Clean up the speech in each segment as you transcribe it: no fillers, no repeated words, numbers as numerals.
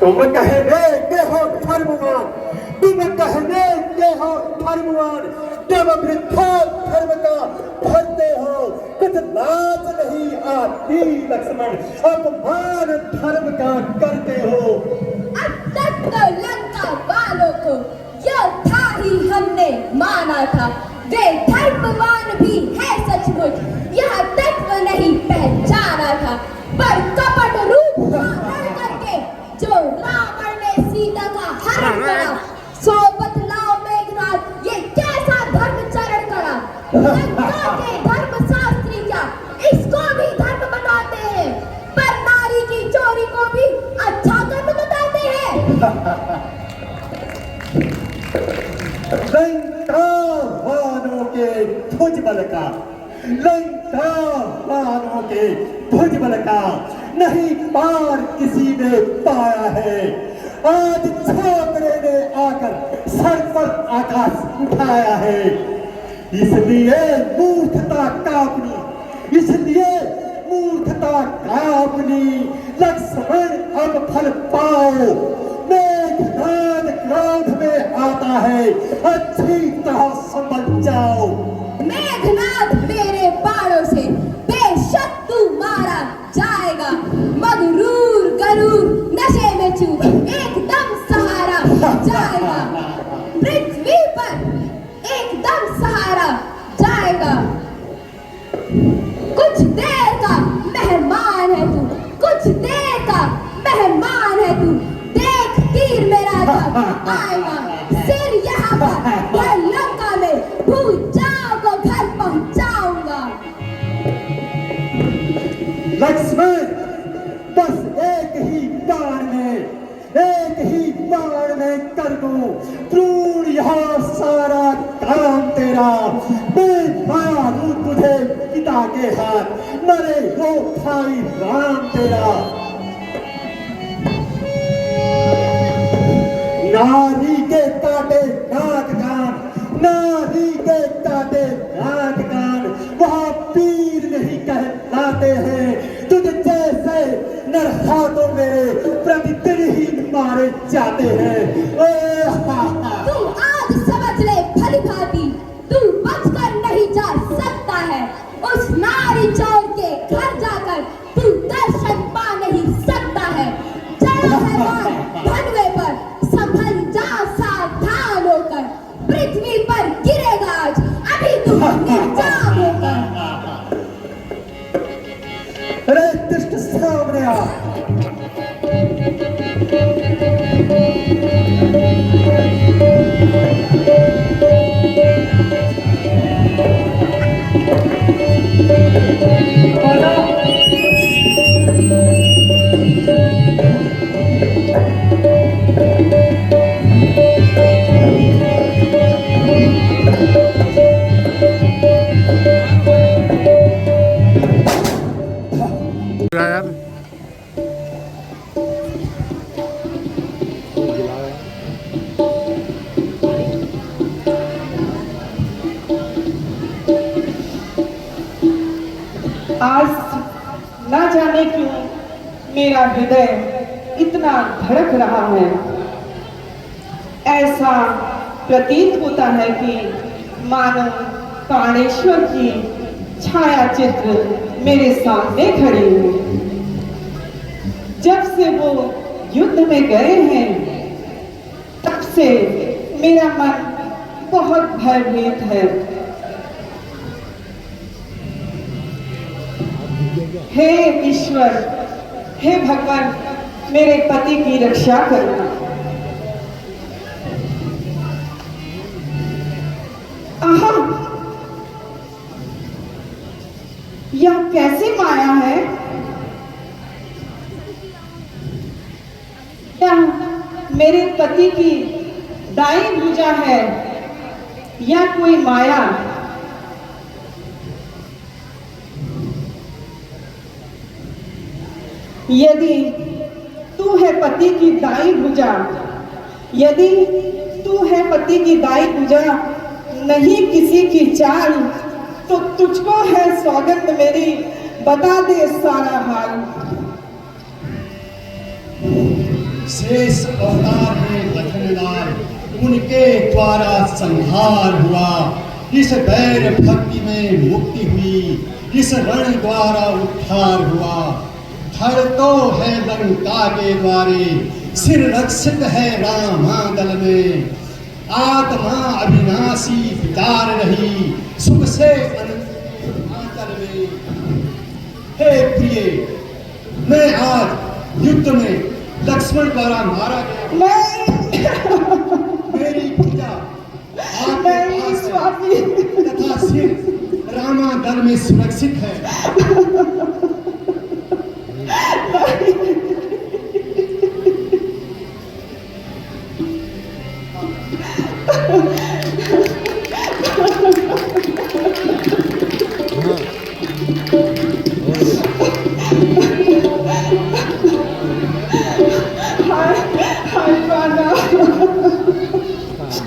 तुम कहने के हो धर्मवान, तुम कहने के हो धर्मवान, जब वृद्धा धर्म का भरते हो कुछ लाज नहीं आती लक्ष्मण, अपमान धर्म का करते हो। अब तक तो लंका वालों को योद्धा ही हमने माना था, वे धर्मवान भी है सचमुच, यह तत्व नहीं पहचाना था, पर कपट रूप धारण करके जो रावण ने सीता का हरण करा, सो बतलाओ मेघनाथ ये कैसा धर्म चरण करा। लंका के धर्म शास्त्री क्या इसको भी धर्म बताते हैं, पर नारी की चोरी को भी अच्छा कर्म बताते हैं। लंका वालों के भुजबल का, लंका वालों के भुजबल का नहीं पार किसी ने पाया है। आज छोकरे ने आकर सर पर आकाश उठाया है, इसलिए मूर्खता कांपनी, इसलिए मूर्खता कांपनी। लक्ष्मण अब फल पाओ, मेघनाद क्रोध में आता है, अच्छी तरह समझ जाओ। मेघनाद मेरे बाणों से बेशक तू मारा जाएगा, मगरूर गरूर नशे में चूर एकदम सहारा जाएगा, पृथ्वी पर एकदम सहारा जाएगा। कुछ देर का मेहमान है तू, कुछ देर का मेहमान है तू, देख तीर मेरा जब आएगा, सिर यहाँ पर यह लंका में भूजाओं को घर पहुंचाऊंगा। लक्ष्मण बस एक ही बाण में, एक ही बाण में कर दूं पूर्ण यह सारा काम तेरा। मैं मारूं तुझे पिता के हाथ, मरे हो भाई राम तेरा। नारी के काटे नाक कान, नारी के काटे नाक कान, वहाँ पीर नहीं कहलाते हैं। तुझ जैसे नरहातों मेरे प्रतिदिन ही मारे जाते हैं। तू आज समझ ले भली भांति, तू बचकर नहीं जा सकता है, उस नारी चोर के घर जाकर तू दर्शन पा नहीं सकता है। चला है बाण धनवे पर, संभल जा सावधान होकर, पृथ्वी पर गिरेगा आज अभी तू निर्जाम होकर। अरे दुष्ट सामने आ। आज न जाने क्यों मेरा हृदय इतना धड़क रहा है। ऐसा प्रतीत होता है कि मानो प्राणेश्वर की छाया चित्र मेरे सामने खड़ी है। जब से वो युद्ध में गए हैं तब से मेरा मन बहुत भयभीत है। हे ईश्वर, हे भगवान, मेरे पति की रक्षा करना। आहा, यह कैसी माया है? यह मेरे पति की दाई भुजा है या कोई माया? यदि तू है पति की दाई भुजा, यदि तू है पति की दाई भुजा, नहीं किसी की चाल, तो तुझको है सौगंध मेरी, बता दे सारा हाल। शेष अवतार में लखनलाल, उनके द्वारा संहार हुआ। इस वैर भक्ति में मुक्ति हुई, इस रण द्वारा उद्धार हुआ। धड़ तो है लंका के द्वारे, सिर रक्षित है रामादल में। आत्मा अविनाशी विचार रही, सुख से अनंत में। हे प्रिय, मैं आज युद्ध में लक्ष्मण द्वारा मारा गया। मेरी पूजा आपके पास है, तथा सिर रामादल में सुरक्षित है।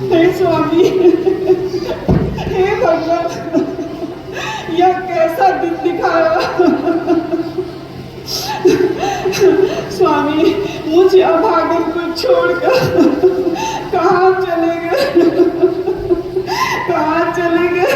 हे स्वामी, हे भगवान, यह कैसा दिन दिखाया। स्वामी, मुझे अभागन को छोड़कर कहाँ चले गए, कहाँ चले गए।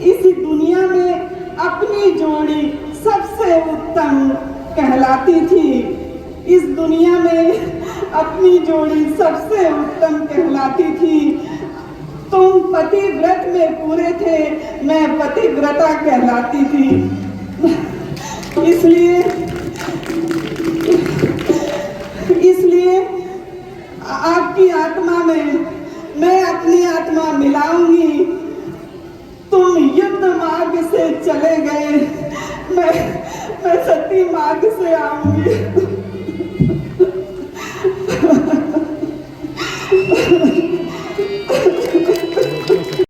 इस दुनिया में अपनी जोड़ी सबसे उत्तम कहलाती थी। इस दुनिया में अपनी जोड़ी सबसे उत्तम कहलाती थी। तुम पतिव्रत में मेरे पूरे थे, मैं पतिव्रता कहलाती थी। इसलिए आपकी आत्मा में मैं अपनी आत्मा मिलाऊंगी। तुम युद्ध मार्ग से चले गए, मैं सती मार्ग से आऊंगी।